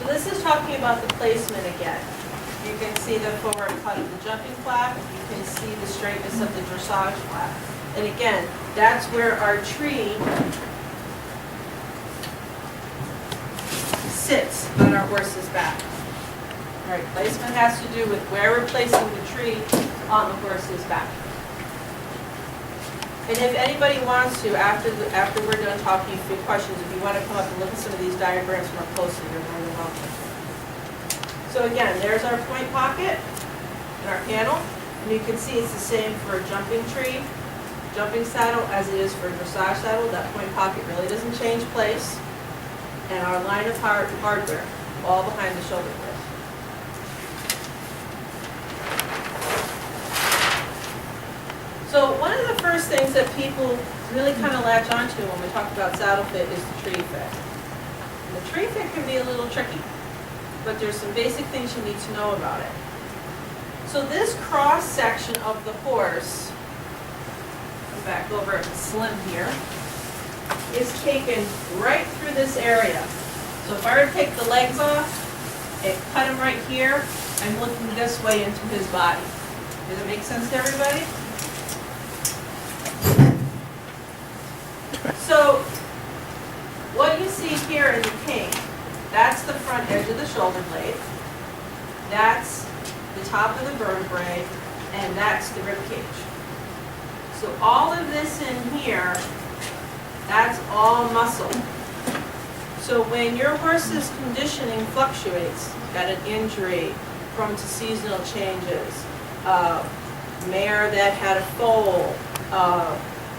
So this is talking about the placement again. You can see the forward cut of the jumping flap. You can see the straightness of the dressage flap. And again, that's where our tree sits on our horse's back. All right, placement has to do with where we're placing the tree on the horse's back. And if anybody wants to, after we're done talking, a few questions, if you want to come up and look at some of these diagrams more closely, you're more than welcome. So again, there's our point pocket in our panel, and you can see it's the same for a jumping tree, jumping saddle, as it is for a dressage saddle. That point pocket really doesn't change place. And our line of hardware, all behind the shoulder blade. So one of the first things that people really kind of latch onto when we talk about saddle fit is the tree fit. And the tree fit can be a little tricky, but there's some basic things you need to know about it. So this cross section of the horse, come back over at Slim here, is taken right through this area. So if I were to take the legs off and cut him right here, I'm looking this way into his body. Does it make sense to everybody? So what you see here in the pink, that's the front edge of the shoulder blade, that's the top of the vertebrae, and that's the rib cage. So all of this in here, that's all muscle. So when your horse's conditioning fluctuates, got an injury, prone to seasonal changes, mare that had a foal,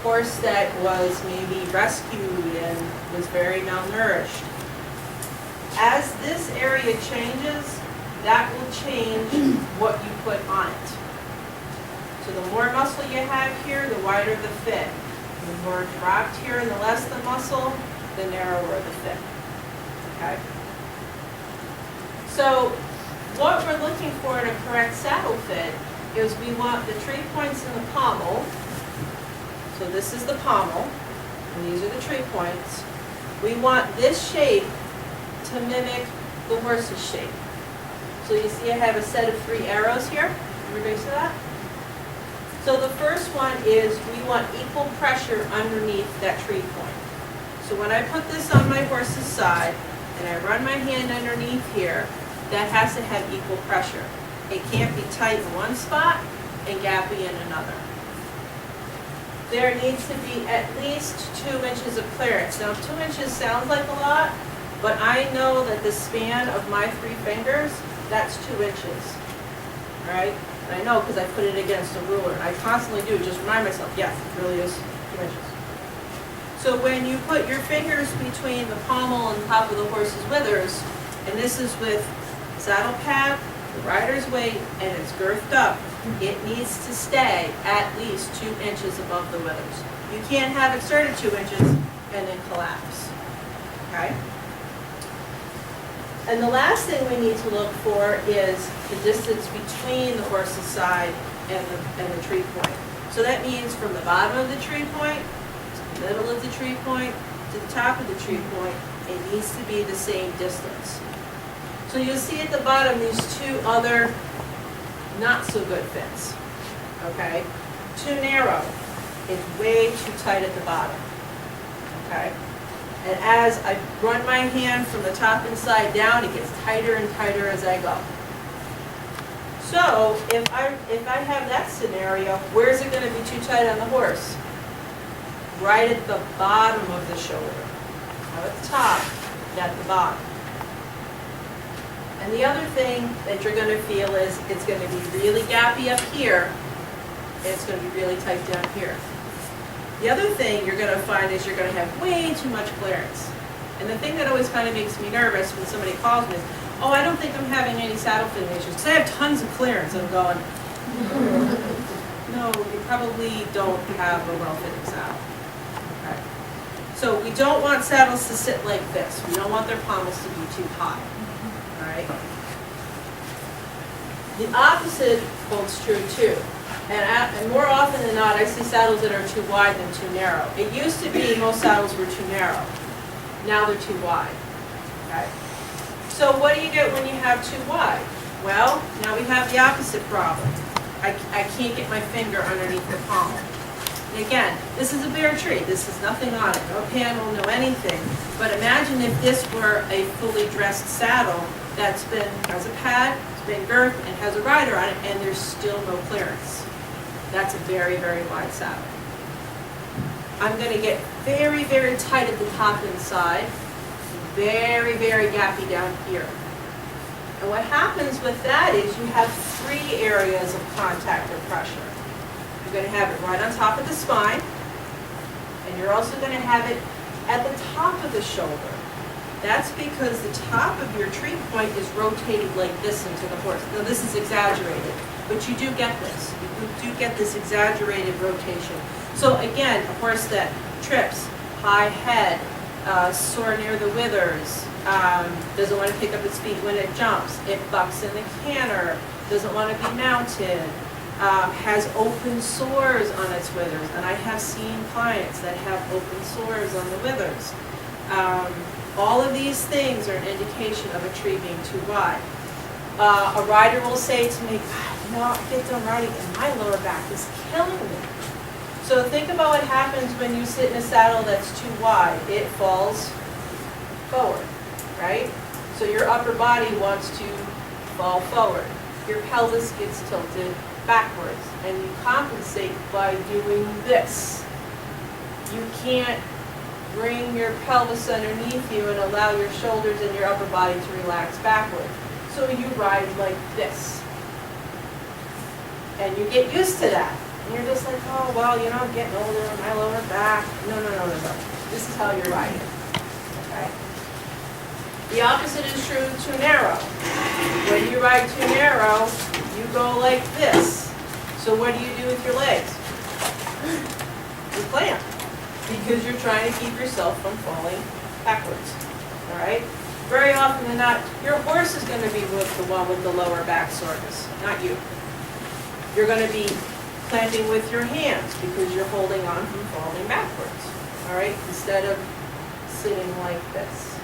horse that was maybe rescued and was very malnourished. As this area changes, that will change what you put on it. So the more muscle you have here, the wider the fit. The more dropped here and the less the muscle, the narrower the fit. Okay? So what we're looking for in a correct saddle fit is we want the tree points in the pommel. So this is the pommel, and these are the tree points. We want this shape to mimic the horse's shape. So you see I have a set of 3 arrows here. Everybody see that? So the first one is we want equal pressure underneath that tree point. So when I put this on my horse's side, and I run my hand underneath here, that has to have equal pressure. It can't be tight in one spot and gappy in another. There needs to be at least 2 inches of clearance. Now 2 inches sounds like a lot, but I know that the span of my 3 fingers, that's 2 inches. All right? And I know because I put it against a ruler. And I constantly do, just remind myself, yes, it really is 2 inches. So when you put your fingers between the pommel and the top of the horse's withers, and this is with saddle pad, the rider's weight, and it's girthed up, it needs to stay at least 2 inches above the withers. You can't have it start at 2 inches and then collapse. Okay? And the last thing we need to look for is the distance between the horse's side and the tree point. So that means from the bottom of the tree point to the middle of the tree point to the top of the tree point, it needs to be the same distance. So you'll see at the bottom these 2 other not so good fits. Okay? Too narrow. It's way too tight at the bottom. Okay? And as I run my hand from the top and side down, it gets tighter and tighter as I go. So if I have that scenario, where is it going to be too tight on the horse? Right at the bottom of the shoulder. Not at the top, at the bottom. And the other thing that you're going to feel is it's going to be really gappy up here, and it's going to be really tight down here. The other thing you're going to find is you're going to have way too much clearance. And the thing that always kind of makes me nervous when somebody calls me is, oh, I don't think I'm having any saddle fitting issues, because I have tons of clearance. And I'm going, no, you probably don't have a well-fitting saddle. Okay. So we don't want saddles to sit like this. We don't want their pommels to be too high. Right? The opposite holds true too. And more often than not, I see saddles that are too wide than too narrow. It used to be most saddles were too narrow. Now they're too wide. Okay? So what do you get when you have too wide? Well, now we have the opposite problem. I can't get my finger underneath the pommel. And again, this is a bare tree. This is nothing on it, no panel, no anything. But imagine if this were a fully dressed saddle that's been, has a pad, it's been girth, and has a rider on it, and there's still no clearance. That's a very, very wide saddle. I'm going to get very, very tight at the top and side, very, very gappy down here. And what happens with that is you have 3 areas of contact or pressure. You're going to have it right on top of the spine, and you're also going to have it at the top of the shoulder. That's because the top of your tree point is rotated like this into the horse. Now this is exaggerated, but you do get this. You do get this exaggerated rotation. So again, a horse that trips, high head, sore near the withers, doesn't want to pick up its feet when it jumps, it bucks in the canter, doesn't want to be mounted, has open sores on its withers, and I have seen clients that have open sores on the withers. All of these things are an indication of a tree being too wide. A rider will say to me, I get done riding and my lower back is killing me. So think about what happens when you sit in a saddle that's too wide. It falls forward, right? So your upper body wants to fall forward. Your pelvis gets tilted backwards, and you compensate by doing this. You can't bring your pelvis underneath you and allow your shoulders and your upper body to relax backward. So you ride like this. And you get used to that. And you're just like, oh, well, you know, I'm getting older, my lower back. No. This is how you're riding. Okay? The opposite is true too narrow. When you ride too narrow, you go like this. So what do you do with your legs? You clamp. Because you're trying to keep yourself from falling backwards. All right? Very often than not, your horse is going to be with the one with the lower back soreness, not you. You're going to be clamping with your hands because you're holding on from falling backwards. All right? Instead of sitting like this.